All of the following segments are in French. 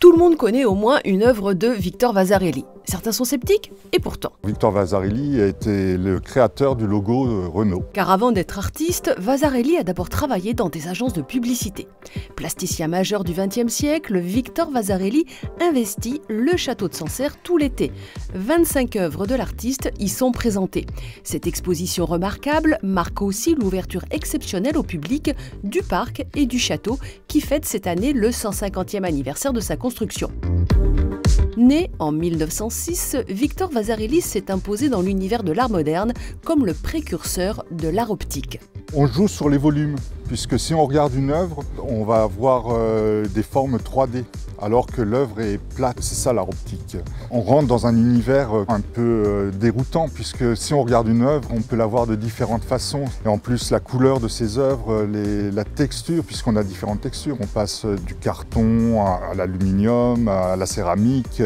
Tout le monde connaît au moins une œuvre de Victor Vasarely. Certains sont sceptiques, et pourtant. Victor Vasarely a été le créateur du logo Renault. Car avant d'être artiste, Vasarely a d'abord travaillé dans des agences de publicité. Plasticien majeur du XXe siècle, Victor Vasarely investit le château de Sancerre tout l'été. 25 œuvres de l'artiste y sont présentées. Cette exposition remarquable marque aussi l'ouverture exceptionnelle au public du parc et du château qui fête cette année le 150e anniversaire de sa construction. Né en 1906, Victor Vasarely s'est imposé dans l'univers de l'art moderne comme le précurseur de l'art optique. On joue sur les volumes, puisque si on regarde une œuvre, on va avoir des formes 3D, alors que l'œuvre est plate, c'est ça l'art optique. On rentre dans un univers un peu déroutant, puisque si on regarde une œuvre, on peut la voir de différentes façons. Et en plus, la couleur de ces œuvres, la texture, puisqu'on a différentes textures. On passe du carton à l'aluminium, à la céramique,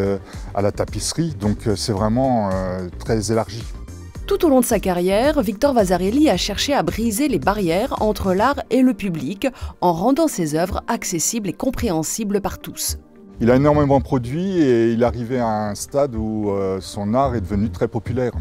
à la tapisserie, donc c'est vraiment très élargi. Tout au long de sa carrière, Victor Vasarely a cherché à briser les barrières entre l'art et le public en rendant ses œuvres accessibles et compréhensibles par tous. Il a énormément produit et il arrivait à un stade où son art est devenu très populaire.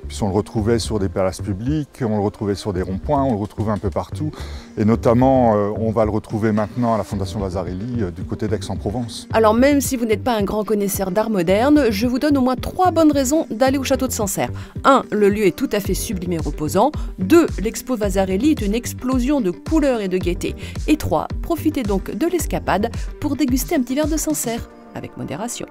Puis on le retrouvait sur des places publiques, on le retrouvait sur des ronds-points, on le retrouvait un peu partout. Et notamment, on va le retrouver maintenant à la Fondation Vasarely du côté d'Aix-en-Provence. Alors même si vous n'êtes pas un grand connaisseur d'art moderne, je vous donne au moins 3 bonnes raisons d'aller au château de Sancerre. 1. Le lieu est tout à fait sublime et reposant. 2. L'expo Vasarely est une explosion de couleurs et de gaieté. Et 3. Profitez donc de l'escapade pour déguster un petit verre de Sancerre, avec modération.